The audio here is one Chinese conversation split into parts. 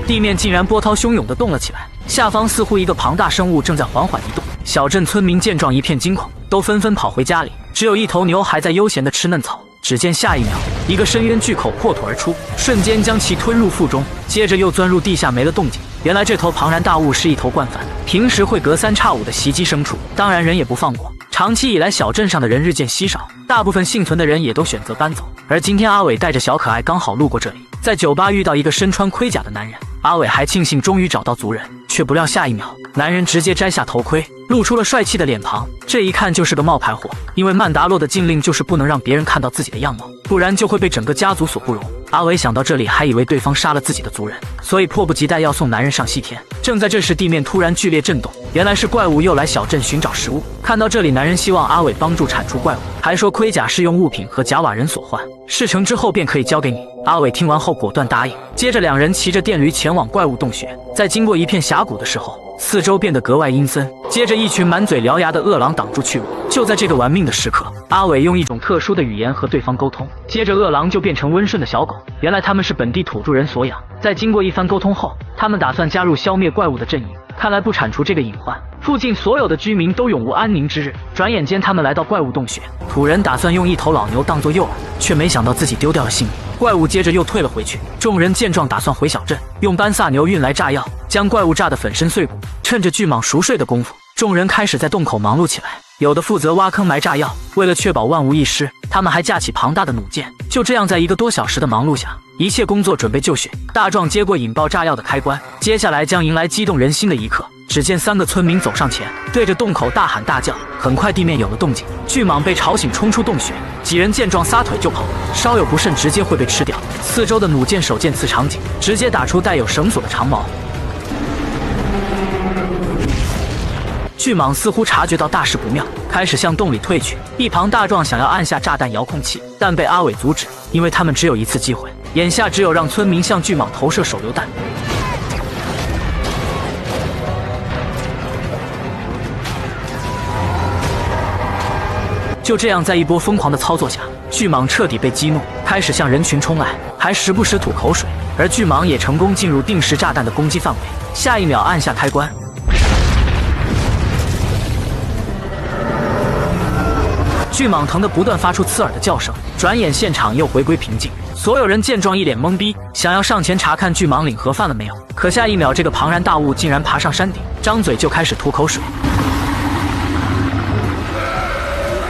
地面竟然波涛汹涌地动了起来，下方似乎一个庞大生物正在缓缓移动。小镇村民见状一片惊恐，都纷纷跑回家里，只有一头牛还在悠闲地吃嫩草。只见下一秒，一个深渊巨口破土而出，瞬间将其吞入腹中，接着又钻入地下没了动静。原来这头庞然大物是一头惯犯，平时会隔三差五的袭击牲畜，当然人也不放过。长期以来，小镇上的人日渐稀少，大部分幸存的人也都选择搬走。而今天阿伟带着小可爱刚好路过这里，在酒吧遇到一个身穿盔甲的男人，阿伟还庆幸终于找到族人，却不料下一秒，男人直接摘下头盔，露出了帅气的脸庞，这一看就是个冒牌货。因为曼达洛的禁令就是不能让别人看到自己的样貌，不然就会被整个家族所不容。阿伟想到这里，还以为对方杀了自己的族人，所以迫不及待要送男人上西天。正在这时，地面突然剧烈震动，原来是怪物又来小镇寻找食物。看到这里，男人希望阿伟帮助铲除怪物，还说盔甲是用物品和甲瓦人所换，事成之后便可以交给你。阿伟听完后果断答应。接着两人骑着电驴前往怪物洞穴，在经过一片峡谷的时候，四周变得格外阴森，接着一群满嘴獠牙的恶狼挡住去路。就在这个玩命的时刻，阿伟用一种特殊的语言和对方沟通，接着恶狼就变成温顺的小狗。原来他们是本地土著人所养。在经过一番沟通后，他们打算加入消灭怪物的阵营。看来不铲除这个隐患，附近所有的居民都永无安宁之日。转眼间他们来到怪物洞穴，土人打算用一头老牛当作诱饵，却没想到自己丢掉了性命。怪物接着又退了回去。众人见状打算回小镇，用班萨牛运来炸药，将怪物炸得粉身碎骨。趁着巨蟒熟睡的功夫，众人开始在洞口忙碌起来，有的负责挖坑埋炸药。为了确保万无一失，他们还架起庞大的弩箭。就这样，在1个多小时的忙碌下，一切工作准备就绪。大壮接过引爆炸药的开关，接下来将迎来激动人心的一刻。只见3个村民走上前，对着洞口大喊大叫。很快地面有了动静，巨蟒被吵醒，冲出洞穴。几人见状撒腿就跑，稍有不慎直接会被吃掉。四周的弩箭手见此场景，直接打出带有绳索的长矛。巨蟒似乎察觉到大事不妙，开始向洞里退去。一旁大壮想要按下炸弹遥控器，但被阿伟阻止，因为他们只有一次机会，眼下只有让村民向巨蟒投射手榴弹。就这样，在一波疯狂的操作下，巨蟒彻底被激怒，开始向人群冲来，还时不时吐口水。而巨蟒也成功进入定时炸弹的攻击范围，下一秒按下开关。巨蟒疼得不断发出刺耳的叫声，转眼现场又回归平静。所有人见状一脸懵逼，想要上前查看巨蟒领盒饭了没有，可下一秒这个庞然大物竟然爬上山顶，张嘴就开始吐口水。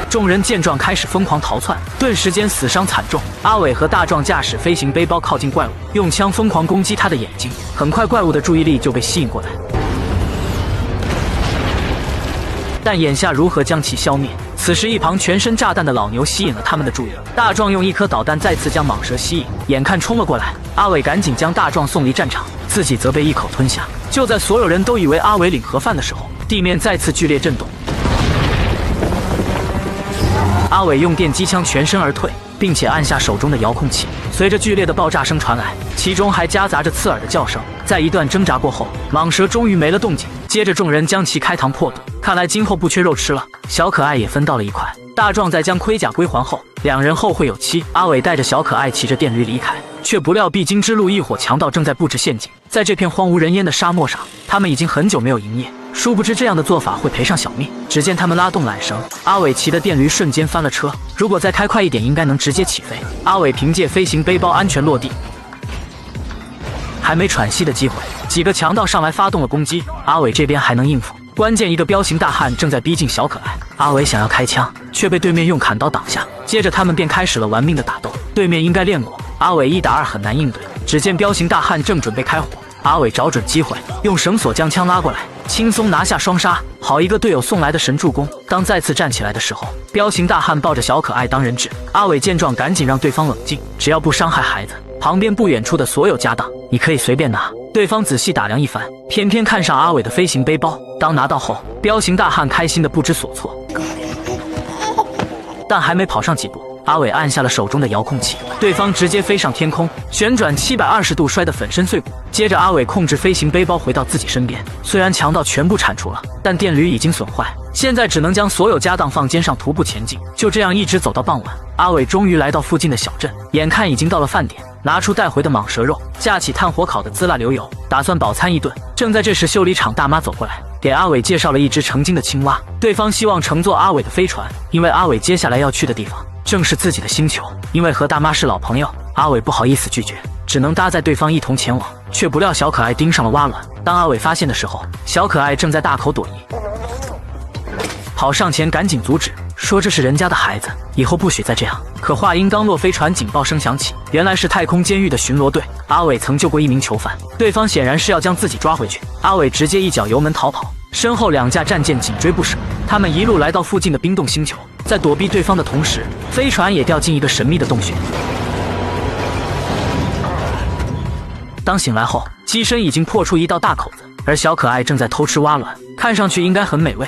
众人见状开始疯狂逃窜，顿时间死伤惨重。阿伟和大壮驾驶飞行背包靠近怪物，用枪疯狂攻击他的眼睛。很快怪物的注意力就被吸引过来，但眼下如何将其消灭？此时一旁全身炸弹的老牛吸引了他们的注意，大壮用1颗导弹再次将蟒蛇吸引，眼看冲了过来，阿伟赶紧将大壮送离战场，自己则被一口吞下。就在所有人都以为阿伟领盒饭的时候，地面再次剧烈震动。阿伟用电击枪全身而退，并且按下手中的遥控器，随着剧烈的爆炸声传来，其中还夹杂着刺耳的叫声。在一段挣扎过后，蟒蛇终于没了动静，接着众人将其开膛破肚，看来今后不缺肉吃了。小可爱也分到了一块。大壮在将盔甲归还后，两人后会有期。阿伟带着小可爱骑着电驴离开，却不料必经之路一伙强盗正在布置陷阱。在这片荒无人烟的沙漠上，他们已经很久没有营业，殊不知这样的做法会赔上小命。只见他们拉动缆绳，阿伟骑的电驴瞬间翻了车，如果再开快一点，应该能直接起飞。阿伟凭借飞行背包安全落地，还没喘息的机会，几个强盗上来发动了攻击。阿伟这边还能应付，关键一个彪形大汉正在逼近小可爱。阿伟想要开枪，却被对面用砍刀挡下。接着他们便开始了玩命的打斗，对面应该练过，阿伟1打2很难应对。只见彪形大汉正准备开火，阿伟找准机会，用绳索将枪拉过来，轻松拿下双杀。好一个队友送来的神助攻！当再次站起来的时候，彪形大汉抱着小可爱当人质。阿伟见状，赶紧让对方冷静，只要不伤害孩子，旁边不远处的所有家当你可以随便拿。对方仔细打量一番，偏偏看上阿伟的飞行背包。当拿到后，彪形大汉开心的不知所措，但还没跑上几步，阿伟按下了手中的遥控器，对方直接飞上天空，旋转720度，摔得粉身碎骨。接着阿伟控制飞行背包回到自己身边，虽然强盗全部铲除了，但电驴已经损坏，现在只能将所有家当放肩上徒步前进。就这样一直走到傍晚，阿伟终于来到附近的小镇，眼看已经到了饭点，拿出带回的蟒蛇肉，架起炭火烤的滋辣流油，打算饱餐一顿。正在这时，修理厂大妈走过来，给阿伟介绍了一只成精的青蛙，对方希望乘坐阿伟的飞船，因为阿伟接下来要去的地方正是自己的星球。因为和大妈是老朋友，阿伟不好意思拒绝，只能搭载对方一同前往。却不料小可爱盯上了蛙卵，当阿伟发现的时候，小可爱正在大口躲移，跑上前赶紧阻止，说这是人家的孩子，以后不许再这样。可话音刚落，飞船警报声响起，原来是太空监狱的巡逻队。阿伟曾救过一名囚犯，对方显然是要将自己抓回去。阿伟直接一脚油门逃跑，身后2架战舰紧追不舍。他们一路来到附近的冰冻星球，在躲避对方的同时，飞船也掉进一个神秘的洞穴。当醒来后，机身已经破出一道大口子，而小可爱正在偷吃蛙卵，看上去应该很美味。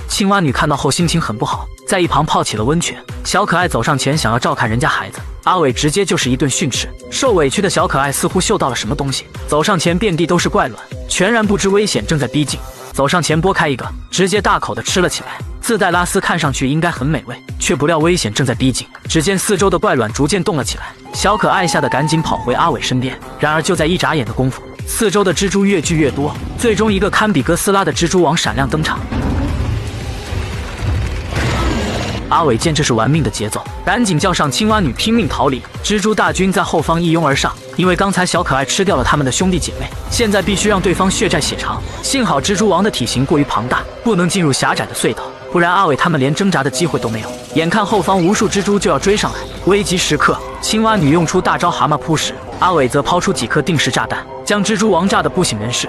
青蛙女看到后心情很不好，在一旁泡起了温泉。小可爱走上前想要照看人家孩子，阿伟直接就是一顿训斥。受委屈的小可爱似乎嗅到了什么东西，走上前遍地都是怪卵，全然不知危险正在逼近，走上前剥开一个，直接大口的吃了起来。自带拉丝看上去应该很美味，却不料危险正在逼近。只见四周的怪卵逐渐动了起来，小可爱吓得赶紧跑回阿伟身边。然而就在一眨眼的功夫，四周的蜘蛛越聚越多，最终一个堪比哥斯拉的蜘蛛王闪亮登场。阿伟见这是玩命的节奏，赶紧叫上青蛙女拼命逃离。蜘蛛大军在后方一拥而上，因为刚才小可爱吃掉了他们的兄弟姐妹，现在必须让对方血债血偿。幸好蜘蛛王的体型过于庞大，不能进入狭窄的隧道，不然阿伟他们连挣扎的机会都没有。眼看后方无数蜘蛛就要追上来，危急时刻，青蛙女用出大招蛤蟆扑食，阿伟则抛出几颗定时炸弹，将蜘蛛王炸得不省人事。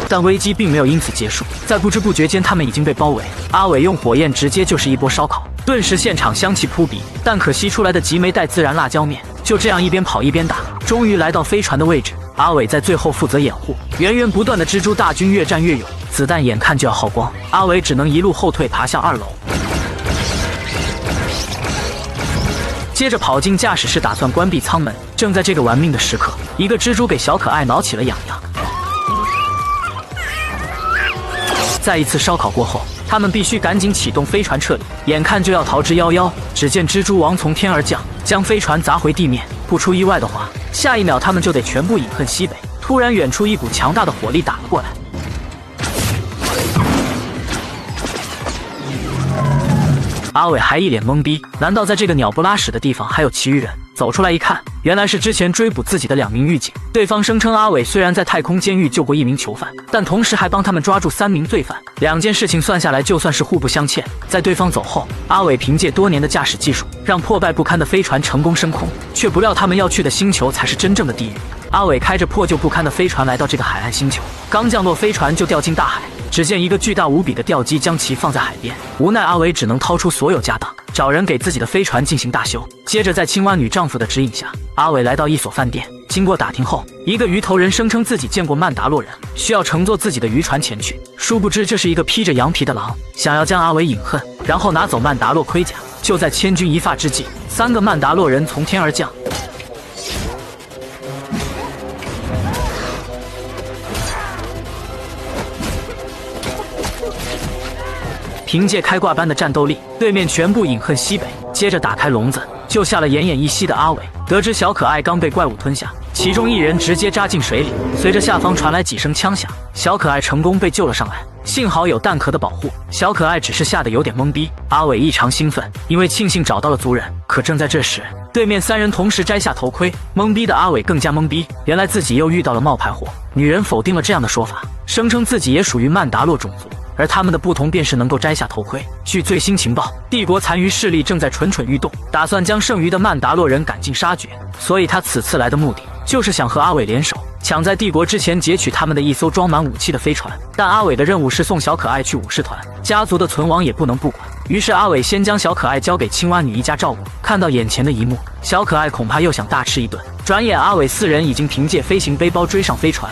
但危机并没有因此结束，在不知不觉间，他们已经被包围。阿伟用火焰直接就是一波烧烤，顿时现场香气扑鼻。但可惜出来的极没带孜然辣椒面，就这样一边跑一边打，终于来到飞船的位置。阿伟在最后负责掩护，源源不断的蜘蛛大军越战越勇，子弹眼看就要耗光，阿伟只能一路后退，爬向2楼。接着跑进驾驶室，打算关闭舱门。正在这个玩命的时刻，一个蜘蛛给小可爱挠起了痒痒。再一次烧烤过后，他们必须赶紧启动飞船撤离，眼看就要逃之夭夭。只见蜘蛛王从天而降，将飞船砸回地面。不出意外的话，下一秒他们就得全部饮恨西北。突然，远处一股强大的火力打了过来。阿伟还一脸懵逼，难道在这个鸟不拉屎的地方还有其余人？走出来一看，原来是之前追捕自己的2名狱警。对方声称阿伟虽然在太空监狱救过1名囚犯，但同时还帮他们抓住3名罪犯。2件事情算下来，就算是互不相欠。在对方走后，阿伟凭借多年的驾驶技术，让破败不堪的飞船成功升空。却不料他们要去的星球才是真正的地狱。阿伟开着破旧不堪的飞船来到这个海岸星球，刚降落，飞船就掉进大海。只见一个巨大无比的吊机将其放在海边，无奈阿伟只能掏出所有家当，找人给自己的飞船进行大修。接着在青蛙女丈夫的指引下，阿伟来到一所饭店。经过打听后，一个鱼头人声称自己见过曼达洛人，需要乘坐自己的渔船前去。殊不知这是一个披着羊皮的狼，想要将阿伟饮恨，然后拿走曼达洛盔甲。就在千钧一发之际，3个曼达洛人从天而降。凭借开挂般的战斗力，对面全部饮恨西北。接着打开笼子，救下了奄奄一息的阿伟。得知小可爱刚被怪物吞下，其中1人直接扎进水里。随着下方传来几声枪响，小可爱成功被救了上来。幸好有弹壳的保护，小可爱只是吓得有点懵逼。阿伟异常兴奋，因为庆幸找到了族人。可正在这时，对面3人同时摘下头盔，懵逼的阿伟更加懵逼。原来自己又遇到了冒牌货。女人否定了这样的说法，声称自己也属于曼达洛种族。而他们的不同便是能够摘下头盔。据最新情报，帝国残余势力正在蠢蠢欲动，打算将剩余的曼达洛人赶尽杀绝。所以他此次来的目的，就是想和阿伟联手，抢在帝国之前劫取他们的一艘装满武器的飞船。但阿伟的任务是送小可爱去武士团，家族的存亡也不能不管。于是阿伟先将小可爱交给青蛙女一家照顾。看到眼前的一幕，小可爱恐怕又想大吃一顿。转眼阿伟4人已经凭借飞行背包追上飞船。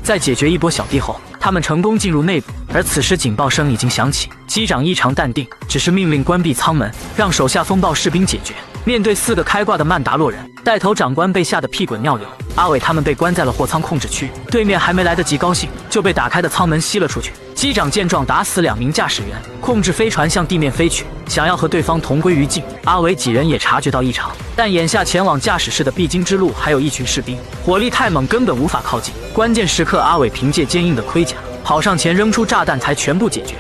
在解决一波小弟后，他们成功进入内部，而此时警报声已经响起。机长异常淡定，只是命令关闭舱门，让手下风暴士兵解决。面对4个开挂的曼达洛人，带头长官被吓得屁滚尿流。阿伟他们被关在了货舱控制区，对面还没来得及高兴，就被打开的舱门吸了出去。机长见状，打死2名驾驶员，控制飞船向地面飞去，想要和对方同归于尽。阿伟几人也察觉到异常，但眼下前往驾驶室的必经之路还有一群士兵，火力太猛，根本无法靠近。关键时刻，阿伟凭借坚硬的盔甲跑上前，扔出炸弹，才全部解决。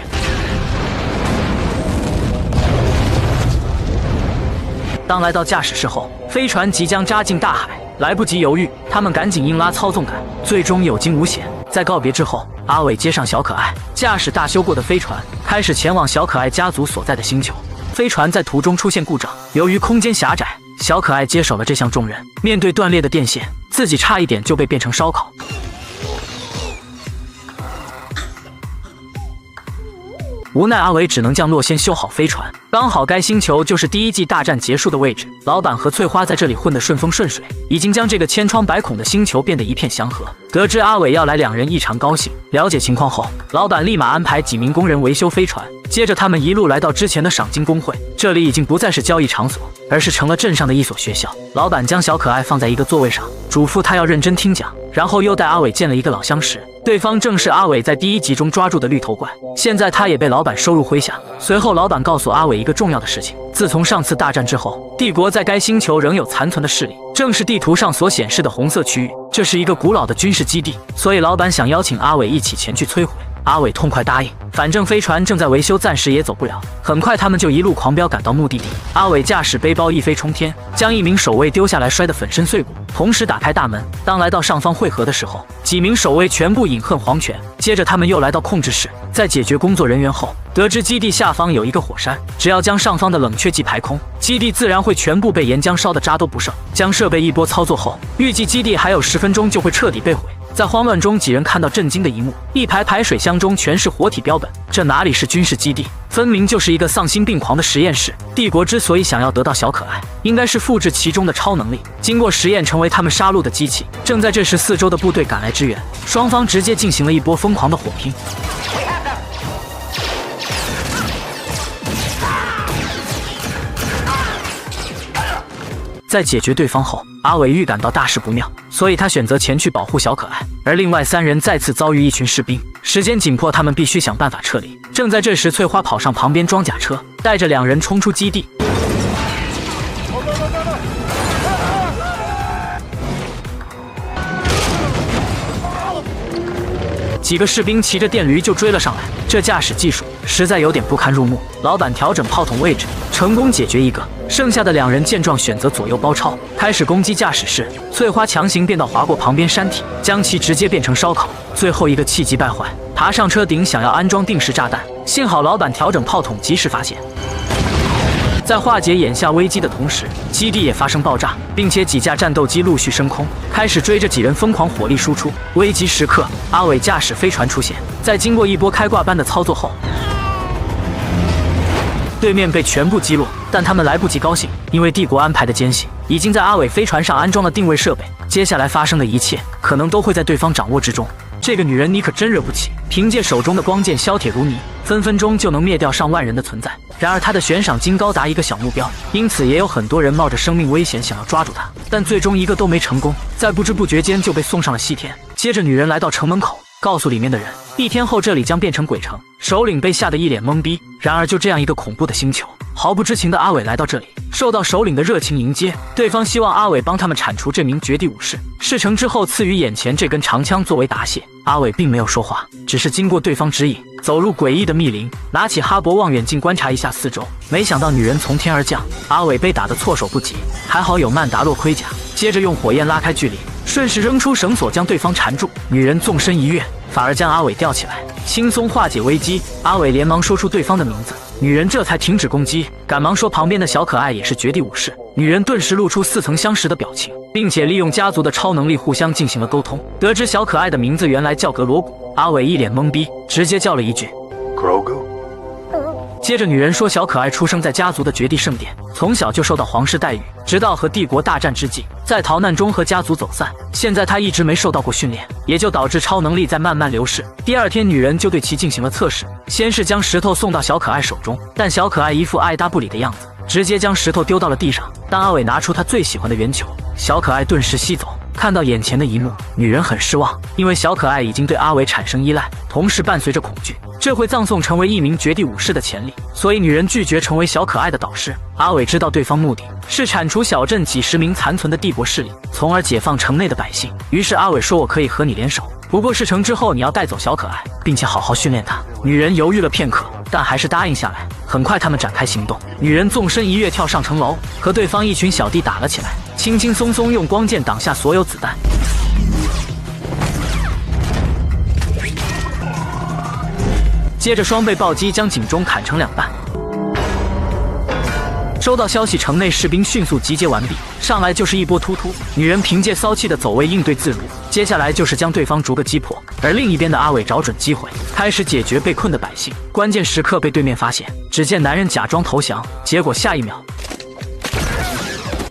当来到驾驶室后，飞船即将扎进大海，来不及犹豫，他们赶紧硬拉操纵杆，最终有惊无险。在告别之后，阿伟接上小可爱，驾驶大修过的飞船，开始前往小可爱家族所在的星球。飞船在途中出现故障，由于空间狭窄，小可爱接手了这项重任。面对断裂的电线，自己差一点就被变成烧烤。无奈阿伟只能降落先修好飞船，刚好该星球就是第1季大战结束的位置。老板和翠花在这里混得顺风顺水，已经将这个千疮百孔的星球变得一片祥和。得知阿伟要来，2人异常高兴。了解情况后，老板立马安排几名工人维修飞船，接着他们一路来到之前的赏金工会。这里已经不再是交易场所，而是成了镇上的一所学校。老板将小可爱放在一个座位上，嘱咐他要认真听讲，然后又带阿伟见了一个老相识。对方正是阿伟在第1集中抓住的绿头怪，现在他也被老板收入麾下。随后老板告诉阿伟一个重要的事情，自从上次大战之后，帝国在该星球仍有残存的势力，正是地图上所显示的红色区域，这是一个古老的军事基地，所以老板想邀请阿伟一起前去摧毁。阿伟痛快答应，反正飞船正在维修，暂时也走不了。很快他们就一路狂飙赶到目的地，阿伟驾驶背包一飞冲天，将1名守卫丢下来，摔得粉身碎骨，同时打开大门。当来到上方汇合的时候，几名守卫全部饮恨黄泉。接着他们又来到控制室，在解决工作人员后，得知基地下方有一个火山，只要将上方的冷却剂排空，基地自然会全部被岩浆烧得渣都不剩。将设备一波操作后，预计基地还有10分钟就会彻底被毁。在慌乱中，几人看到震惊的一幕，一排排水箱中全是活体标本，这哪里是军事基地，分明就是一个丧心病狂的实验室。帝国之所以想要得到小可爱，应该是复制其中的超能力，经过实验成为他们杀戮的机器。正在这时，4周的部队赶来支援，双方直接进行了一波疯狂的火拼。在解决对方后，阿伟预感到大事不妙，所以他选择前去保护小可爱。而另外3人再次遭遇一群士兵，时间紧迫，他们必须想办法撤离。正在这时，翠花跑上旁边装甲车，带着2人冲出基地。几个士兵骑着电驴就追了上来，这驾驶技术实在有点不堪入目。老板调整炮筒位置，成功解决一个，剩下的2人见状选择左右包抄，开始攻击驾驶室。翠花强行变道划过旁边山体，将其直接变成烧烤。最后一个气急败坏，爬上车顶想要安装定时炸弹，幸好老板调整炮筒及时发现。在化解眼下危机的同时，基地也发生爆炸，并且几架战斗机陆续升空，开始追着几人疯狂火力输出。危急时刻，阿伟驾驶飞船出现，在经过一波开挂般的操作后，对面被全部击落，但他们来不及高兴，因为帝国安排的奸细已经在阿伟飞船上安装了定位设备，接下来发生的一切可能都会在对方掌握之中。这个女人你可真惹不起，凭借手中的光剑削铁如泥，分分钟就能灭掉上万人的存在。然而她的悬赏金高达1个小目标，因此也有很多人冒着生命危险想要抓住她，但最终一个都没成功，在不知不觉间就被送上了西天。接着女人来到城门口，告诉里面的人，1天后这里将变成鬼城。首领被吓得一脸懵逼。然而就这样一个恐怖的星球，毫不知情的阿伟来到这里，受到首领的热情迎接。对方希望阿伟帮他们铲除这名绝地武士，事成之后赐予眼前这根长枪作为答谢。阿伟并没有说话，只是经过对方指引，走入诡异的密林，拿起哈勃望远镜观察一下四周。没想到女人从天而降，阿伟被打得措手不及，还好有曼达洛盔甲，接着用火焰拉开距离，顺势扔出绳索将对方缠住。女人纵身一跃，反而将阿伟吊起来，轻松化解危机。阿伟连忙说出对方的名字，女人这才停止攻击，赶忙说旁边的小可爱也是绝地武士。女人顿时露出似曾相识的表情，并且利用家族的超能力互相进行了沟通。得知小可爱的名字原来叫格罗古，阿伟一脸懵逼，直接叫了一句 Grogu。接着女人说，小可爱出生在家族的绝地圣殿，从小就受到皇室待遇，直到和帝国大战之际，在逃难中和家族走散。现在她一直没受到过训练，也就导致超能力在慢慢流逝。第二天，女人就对其进行了测试，先是将石头送到小可爱手中，但小可爱一副爱答不理的样子，直接将石头丢到了地上。当阿伟拿出他最喜欢的圆球，小可爱顿时吸走。看到眼前的一幕，女人很失望，因为小可爱已经对阿伟产生依赖，同时伴随着恐惧，这会葬送成为一名绝地武士的潜力，所以女人拒绝成为小可爱的导师。阿伟知道对方目的是铲除小镇几十名残存的帝国势力，从而解放城内的百姓。于是阿伟说，我可以和你联手，不过事成之后你要带走小可爱，并且好好训练她。女人犹豫了片刻，但还是答应下来。很快他们展开行动，女人纵身一跃跳上城楼，和对方一群小弟打了起来，轻轻松松用光剑挡下所有子弹。接着双倍暴击将警钟砍成两半。收到消息，城内士兵迅速集结完毕，上来就是一波突突。女人凭借骚气的走位应对自如，接下来就是将对方逐个击破。而另一边的阿伟找准机会，开始解决被困的百姓。关键时刻被对面发现，只见男人假装投降，结果下一秒，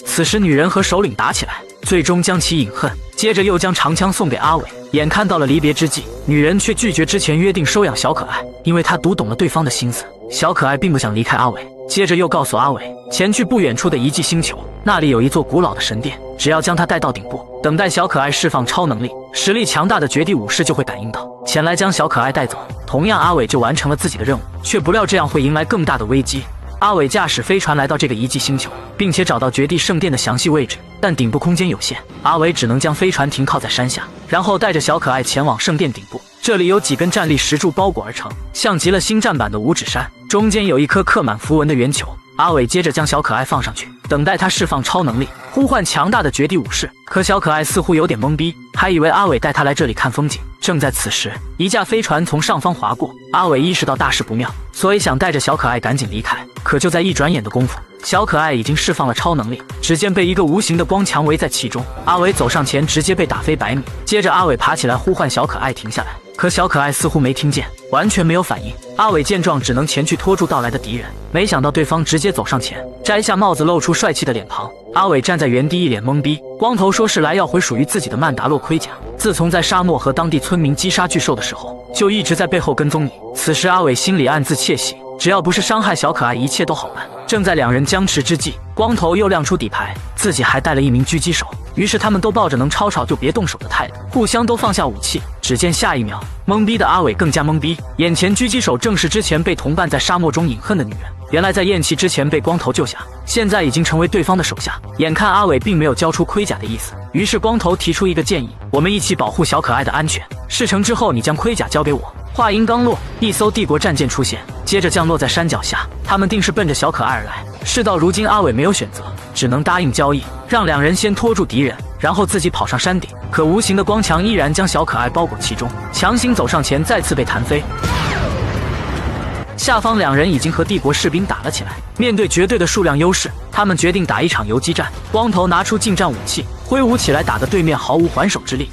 此时女人和首领打起来，最终将其饮恨，接着又将长枪送给阿伟。眼看到了离别之际，女人却拒绝之前约定收养小可爱，因为她读懂了对方的心思。小可爱并不想离开阿伟，接着又告诉阿伟前去不远处的遗迹星球，那里有一座古老的神殿，只要将它带到顶部，等待小可爱释放超能力，实力强大的绝地武士就会感应到，前来将小可爱带走。同样，阿伟就完成了自己的任务，却不料这样会迎来更大的危机。阿伟驾驶飞船来到这个遗迹星球，并且找到绝地圣殿的详细位置，但顶部空间有限，阿伟只能将飞船停靠在山下，然后带着小可爱前往圣殿顶部。这里有几根站立石柱包裹而成，像极了星战版的五指山，中间有一颗刻满符文的圆球。阿伟接着将小可爱放上去，等待他释放超能力，呼唤强大的绝地武士。可小可爱似乎有点懵逼，还以为阿伟带他来这里看风景。正在此时，一架飞船从上方划过，阿伟意识到大事不妙，所以想带着小可爱赶紧离开。可就在一转眼的功夫，小可爱已经释放了超能力，只见被一个无形的光墙围在其中。阿伟走上前，直接被打飞100米。接着阿伟爬起来呼唤小可爱停下来，可小可爱似乎没听见，完全没有反应。阿伟见状，只能前去拖住到来的敌人，没想到对方直接走上前，摘下帽子露出帅气的脸庞。阿伟站在原地一脸懵逼。光头说是来要回属于自己的曼达洛盔甲，自从在沙漠和当地村民击杀巨兽的时候，就一直在背后跟踪你。此时阿伟心里暗自窃喜，只要不是伤害小可爱，一切都好办。正在两人僵持之际，光头又亮出底牌，自己还带了一名狙击手。于是他们都抱着能吵吵就别动手的态度，互相都放下武器。只见下一秒，懵逼的阿伟更加懵逼，眼前狙击手正是之前被同伴在沙漠中饮恨的女人。原来在咽气之前被光头救下，现在已经成为对方的手下。眼看阿伟并没有交出盔甲的意思，于是光头提出一个建议，我们一起保护小可爱的安全，事成之后你将盔甲交给我。话音刚落，一艘帝国战舰出现，接着降落在山脚下，他们定是奔着小可爱而来。事到如今，阿伟没有选择，只能答应交易，让两人先拖住敌人，然后自己跑上山顶。可无形的光墙依然将小可爱包裹其中，强行走上前，再次被弹飞。下方两人已经和帝国士兵打了起来，面对绝对的数量优势，他们决定打一场游击战。光头拿出近战武器，挥舞起来，打得对面毫无还手之力。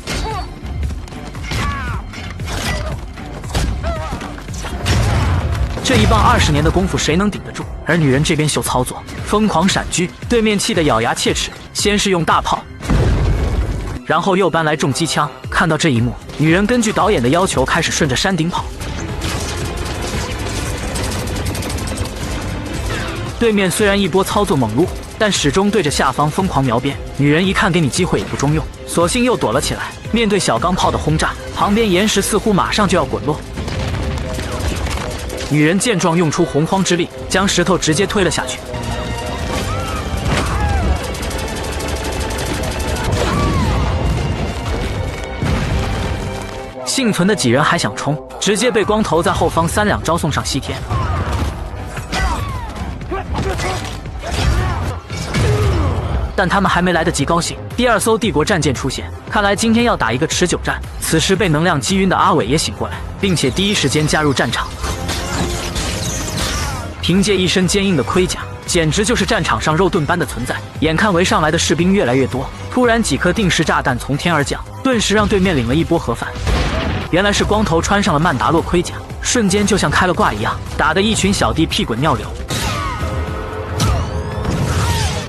这一棒20年的功夫，谁能顶得住？而女人这边秀操作，疯狂闪狙，对面气得咬牙切齿，先是用大炮，然后又搬来重机枪。看到这一幕，女人根据导演的要求开始顺着山顶跑。对面虽然一波操作猛撸，但始终对着下方疯狂瞄边。女人一看给你机会也不中用，索性又躲了起来。面对小钢炮的轰炸，旁边岩石似乎马上就要滚落。女人见状，用出洪荒之力，将石头直接推了下去。幸存的几人还想冲，直接被光头在后方3两招送上西天。但他们还没来得及高兴，第2艘帝国战舰出现，看来今天要打一个持久战。此时被能量击晕的阿伟也醒过来，并且第一时间加入战场。凭借一身坚硬的盔甲，简直就是战场上肉盾般的存在。眼看围上来的士兵越来越多，突然几颗定时炸弹从天而降，顿时让对面领了一波盒饭。原来是光头穿上了曼达洛盔甲，瞬间就像开了挂一样，打得一群小弟屁滚尿流。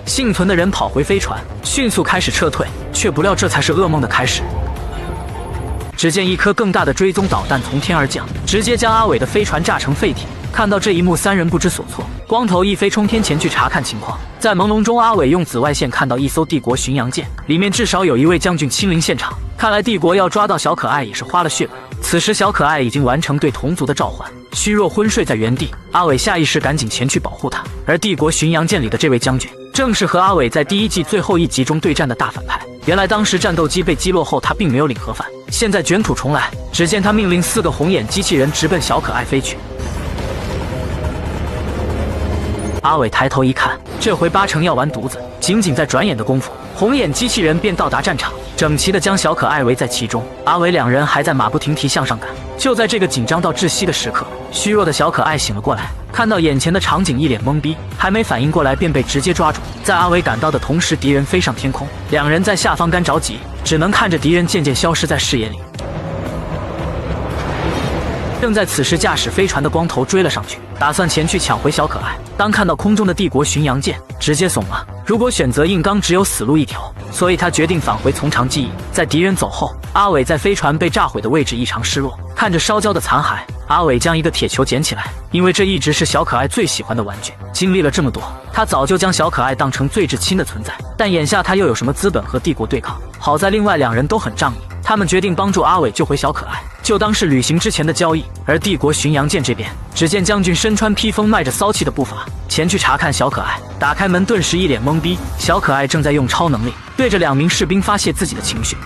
幸存的人跑回飞船，迅速开始撤退，却不料这才是噩梦的开始。只见一颗更大的追踪导弹从天而降，直接将阿伟的飞船炸成废铁。看到这一幕，三人不知所措，光头一飞冲天前去查看情况。在朦胧中，阿伟用紫外线看到一艘帝国巡洋舰，里面至少有一位将军亲临现场。看来帝国要抓到小可爱也是花了血本。此时小可爱已经完成对同族的召唤，虚弱昏睡在原地。阿伟下意识赶紧前去保护他，而帝国巡洋舰里的这位将军正是和阿伟在第一季最后一集中对战的大反派。原来当时战斗机被击落后，他并没有领盒饭，现在卷土重来。只见他命令4个红眼机器人直奔小可爱飞去。阿伟抬头一看，这回8成要完犊子。仅仅在转眼的功夫，红眼机器人便到达战场，整齐地将小可爱围在其中。阿伟两人还在马不停蹄向上赶。就在这个紧张到窒息的时刻，虚弱的小可爱醒了过来，看到眼前的场景一脸懵逼，还没反应过来便被直接抓住。在阿伟赶到的同时，敌人飞上天空，两人在下方干着急，只能看着敌人渐渐消失在视野里。正在此时，驾驶飞船的光头追了上去，打算前去抢回小可爱。当看到空中的帝国巡洋舰，直接怂了。如果选择硬刚，只有死路一条，所以他决定返回从长计议。在敌人走后，阿伟在飞船被炸毁的位置异常失落，看着烧焦的残骸，阿伟将一个铁球捡起来，因为这一直是小可爱最喜欢的玩具。经历了这么多，他早就将小可爱当成最至亲的存在，但眼下他又有什么资本和帝国对抗？好在另外两人都很仗义，他们决定帮助阿伟救回小可爱，就当是旅行之前的交易。而帝国巡洋舰这边，只见将军身穿披风，迈着骚气的步伐前去查看小可爱。打开门，顿时一脸懵逼，小可爱正在用超能力对着2名士兵发泄自己的情绪。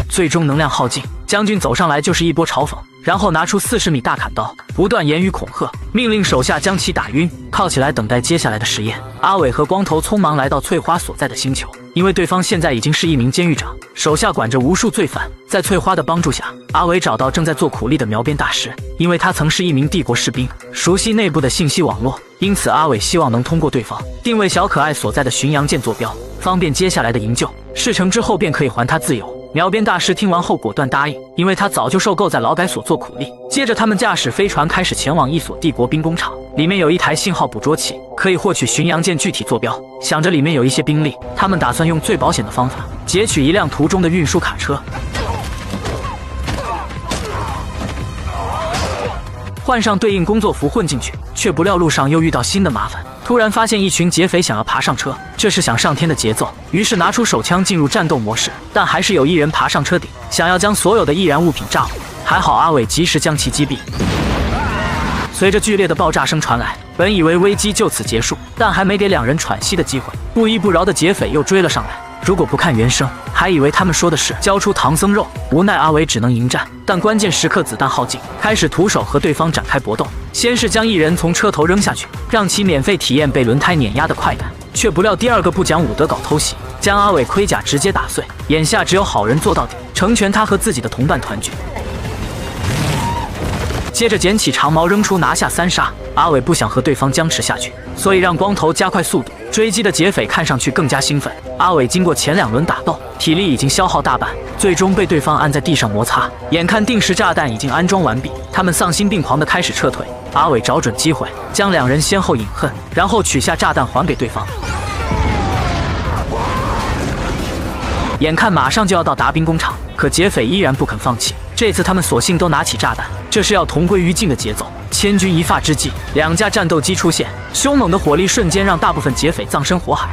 最终能量耗尽，将军走上来就是一波嘲讽，然后拿出40米大砍刀，不断言语恐吓，命令手下将其打晕，铐起来等待接下来的实验。阿伟和光头匆忙来到翠花所在的星球，因为对方现在已经是一名监狱长，手下管着无数罪犯。在翠花的帮助下，阿伟找到正在做苦力的描边大师，因为他曾是一名帝国士兵，熟悉内部的信息网络，因此阿伟希望能通过对方定位小可爱所在的巡洋舰坐标，方便接下来的营救。事成之后便可以还他自由。描边大师听完后果断答应，因为他早就受够在劳改所做苦力。接着他们驾驶飞船开始前往一所帝国兵工厂，里面有一台信号捕捉器，可以获取巡洋舰具体坐标。想着里面有一些兵力，他们打算用最保险的方法劫取一辆途中的运输卡车，换上对应工作服混进去，却不料路上又遇到新的麻烦。突然发现一群劫匪想要爬上车，这是想上天的节奏，于是拿出手枪进入战斗模式，但还是有一人爬上车顶，想要将所有的易燃物品炸毁。还好阿伟及时将其击毙。随着剧烈的爆炸声传来，本以为危机就此结束，但还没给2人喘息的机会，不依不饶的劫匪又追了上来。如果不看原声，还以为他们说的是交出唐僧肉。无奈阿伟只能迎战，但关键时刻子弹耗尽，开始徒手和对方展开搏斗。先是将一人从车头扔下去，让其免费体验被轮胎碾压的快感，却不料第2个不讲武德搞偷袭，将阿伟盔甲直接打碎。眼下只有好人做到底，成全他和自己的同伴团聚。接着捡起长矛扔出，拿下3杀。阿伟不想和对方僵持下去，所以让光头加快速度。追击的劫匪看上去更加兴奋。阿伟经过前2轮打斗，体力已经消耗大半，最终被对方按在地上摩擦。眼看定时炸弹已经安装完毕，他们丧心病狂地开始撤退。阿伟找准机会，将2人先后饮恨，然后取下炸弹还给对方。眼看马上就要到达兵工厂，可劫匪依然不肯放弃。这次他们索性都拿起炸弹，这是要同归于尽的节奏。千钧一发之际，2架战斗机出现，凶猛的火力瞬间让大部分劫匪葬身火海。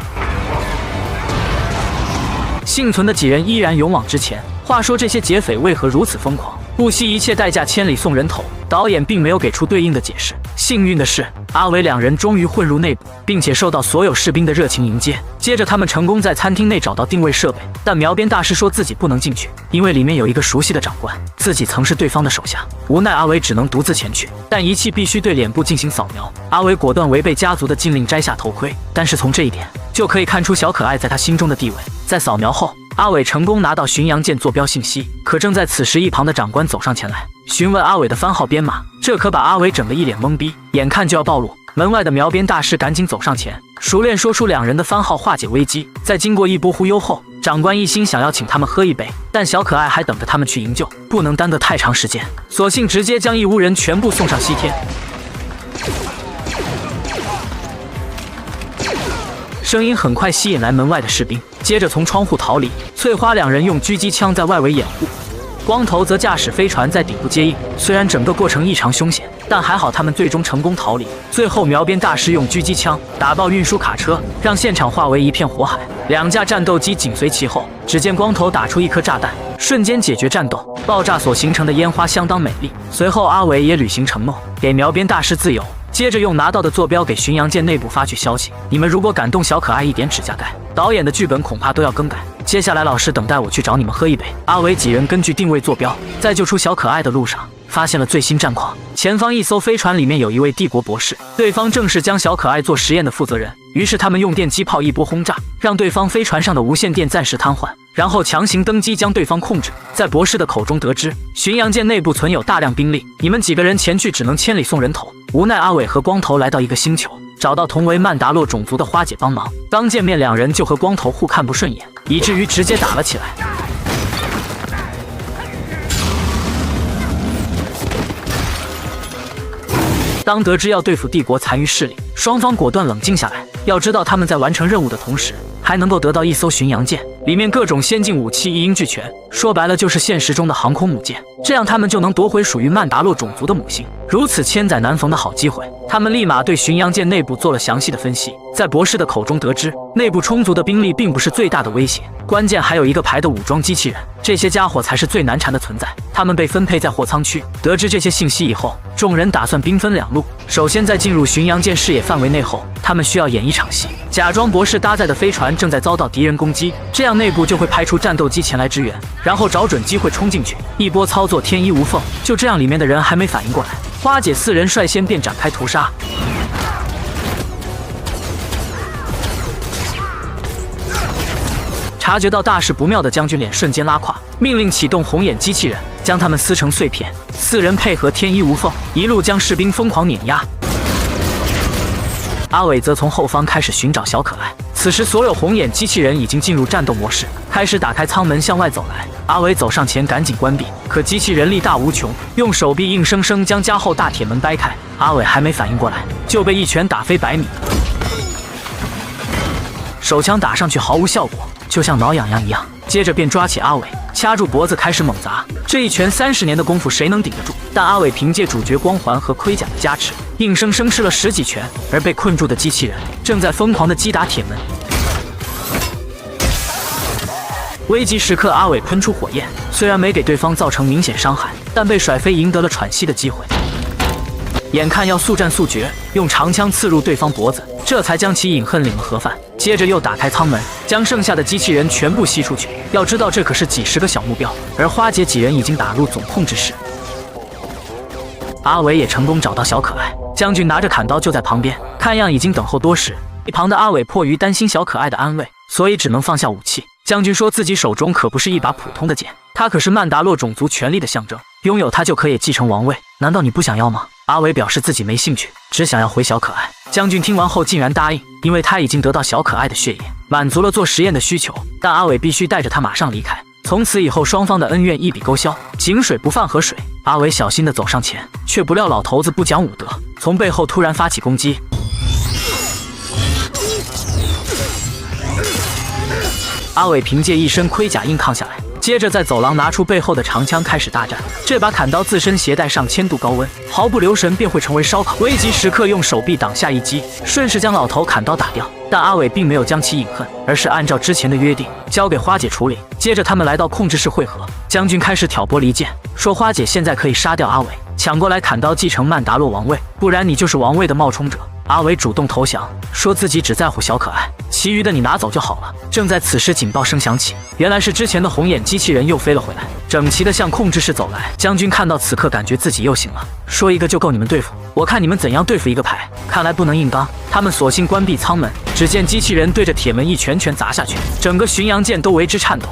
幸存的几人依然勇往直前。话说这些劫匪为何如此疯狂，不惜一切代价千里送人头？导演并没有给出对应的解释。幸运的是，阿伟2人终于混入内部，并且受到所有士兵的热情迎接。接着他们成功在餐厅内找到定位设备，但描边大师说自己不能进去，因为里面有一个熟悉的长官，自己曾是对方的手下。无奈阿伟只能独自前去，但仪器必须对脸部进行扫描。阿伟果断违背家族的禁令，摘下头盔。但是从这一点就可以看出小可爱在他心中的地位。在扫描后，阿伟成功拿到巡洋舰坐标信息。可正在此时，一旁的长官走上前来询问阿伟的番号编码，这可把阿伟整得一脸懵逼，眼看就要暴露。门外的描边大师赶紧走上前，熟练说出2人的番号，化解危机。在经过一波忽悠后，长官一心想要请他们喝一杯，但小可爱还等着他们去营救，不能耽搁太长时间，索性直接将义乌人全部送上西天。声音很快吸引来门外的士兵，接着从窗户逃离。翠花两人用狙击枪在外围掩护，光头则驾驶飞船在顶部接应。虽然整个过程异常凶险，但还好他们最终成功逃离。最后，苗边大师用狙击枪打爆运输卡车，让现场化为一片火海。2架战斗机紧随其后，只见光头打出一颗炸弹，瞬间解决战斗。爆炸所形成的烟花相当美丽。随后，阿伟也履行承诺，给苗边大师自由。接着用拿到的坐标给巡洋舰内部发去消息：你们如果敢动小可爱一点指甲盖，导演的剧本恐怕都要更改。接下来老师等待我去找你们喝一杯。阿伟几人根据定位坐标，在救出小可爱的路上，发现了最新战况。前方一艘飞船里面有一位帝国博士，对方正是将小可爱做实验的负责人。于是他们用电击炮一波轰炸，让对方飞船上的无线电暂时瘫痪，然后强行登机将对方控制。在博士的口中得知，巡洋舰内部存有大量兵力，你们几个人前去只能千里送人头。无奈阿伟和光头来到一个星球，找到同为曼达洛种族的花姐帮忙。刚见面，两人就和光头互看不顺眼，以至于直接打了起来。当得知要对付帝国残余势力，双方果断冷静下来。要知道他们在完成任务的同时，还能够得到一艘巡洋舰，里面各种先进武器一应俱全，说白了就是现实中的航空母舰。这样他们就能夺回属于曼达洛种族的母星。如此千载难逢的好机会，他们立马对巡洋舰内部做了详细的分析。在博士的口中得知，内部充足的兵力并不是最大的威胁，关键还有一个排的武装机器人，这些家伙才是最难缠的存在。他们被分配在货舱区。得知这些信息以后，众人打算兵分两路。首先在进入巡洋舰视野范围内后，他们需要演一场戏，假装博士搭载的飞船正在遭到敌人攻击，这样内部就会派出战斗机前来支援，然后找准机会冲进去，一波操作天衣无缝。就这样，里面的人还没反应过来，花姐4人率先便展开屠杀。察觉到大事不妙的将军脸瞬间拉胯，命令启动红眼机器人，将他们撕成碎片。4人配合天衣无缝，一路将士兵疯狂碾压。阿伟则从后方开始寻找小可爱。此时，所有红眼机器人已经进入战斗模式，开始打开舱门向外走来。阿伟走上前赶紧关闭，可机器人力大无穷，用手臂硬生生将加厚大铁门掰开。阿伟还没反应过来，就被一拳打飞100米。手枪打上去毫无效果，就像挠痒痒一样。接着便抓起阿伟，掐住脖子开始猛砸。这一拳30年的功夫谁能顶得住？但阿伟凭借主角光环和盔甲的加持，硬生生吃了10几拳。而被困住的机器人正在疯狂地击打铁门。危急时刻，阿伟喷出火焰，虽然没给对方造成明显伤害，但被甩飞赢得了喘息的机会。眼看要速战速决，用长枪刺入对方脖子，这才将其饮恨领了盒饭。接着又打开舱门，将剩下的机器人全部吸出去。要知道这可是几10个小目标，而花姐几人已经打入总控制室。阿伟也成功找到小可爱，将军拿着砍刀就在旁边，看样已经等候多时。一旁的阿伟迫于担心小可爱的安危，所以只能放下武器。将军说自己手中可不是一把普通的剑，他可是曼达洛种族权力的象征，拥有它就可以继承王位。难道你不想要吗？阿伟表示自己没兴趣，只想要回小可爱。将军听完后竟然答应，因为他已经得到小可爱的血液，满足了做实验的需求。但阿伟必须带着他马上离开。从此以后，双方的恩怨一笔勾销，井水不犯河水。阿伟小心地走上前，却不料老头子不讲武德，从背后突然发起攻击。阿伟凭借一身盔甲硬抗下来，接着在走廊拿出背后的长枪开始大战。这把砍刀自身携带上1000度高温，毫不留神便会成为烧烤。危急时刻用手臂挡下一击，顺势将老头砍刀打掉。但阿伟并没有将其饮恨，而是按照之前的约定交给花姐处理。接着他们来到控制室会合，将军开始挑拨离间，说花姐现在可以杀掉阿伟，抢过来砍刀继承曼达洛王位，不然你就是王位的冒充者。阿伟主动投降，说自己只在乎小可爱，其余的你拿走就好了。正在此时，警报声响起，原来是之前的红眼机器人又飞了回来，整齐地向控制室走来。将军看到此刻，感觉自己又醒了，说一个就够你们对付，我看你们怎样对付一个牌。看来不能硬刚，他们索性关闭舱门，只见机器人对着铁门一拳拳砸下去，整个巡洋舰都为之颤抖。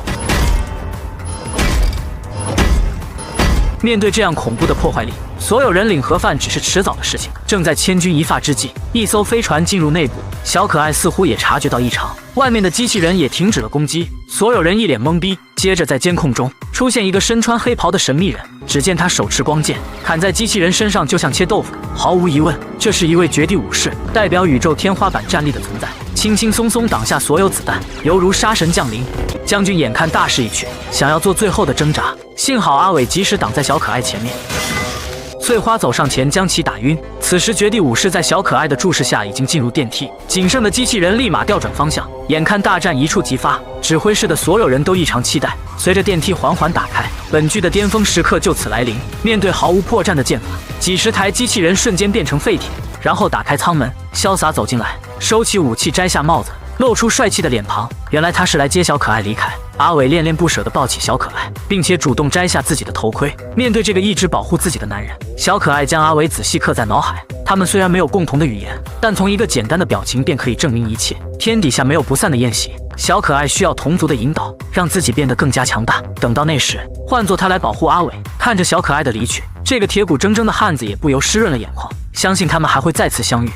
面对这样恐怖的破坏力，所有人领盒饭只是迟早的事情。正在千钧一发之际，一艘飞船进入内部，小可爱似乎也察觉到异常，外面的机器人也停止了攻击。所有人一脸懵逼。接着在监控中出现一个身穿黑袍的神秘人，只见他手持光剑，砍在机器人身上就像切豆腐。毫无疑问，这是一位绝地武士，代表宇宙天花板战力的存在，轻轻松松挡下所有子弹，犹如杀神降临。将军眼看大势已去，想要做最后的挣扎，幸好阿伟及时挡在小可爱前面。翠花走上前将其打晕，此时绝地武士在小可爱的注视下已经进入电梯，仅剩的机器人立马调转方向，眼看大战一触即发，指挥室的所有人都异常期待。随着电梯缓缓打开，本剧的巅峰时刻就此来临。面对毫无破绽的剑法，几十台机器人瞬间变成废铁，然后打开舱门，潇洒走进来，收起武器，摘下帽子，露出帅气的脸庞。原来他是来接小可爱离开。阿伟恋恋不舍地抱起小可爱，并且主动摘下自己的头盔。面对这个一直保护自己的男人，小可爱将阿伟仔细刻在脑海。他们虽然没有共同的语言，但从一个简单的表情便可以证明一切。天底下没有不散的宴席，小可爱需要同族的引导，让自己变得更加强大。等到那时，换做他来保护阿伟。看着小可爱的离去，这个铁骨铮铮的汉子也不由湿润了眼眶，相信他们还会再次相遇。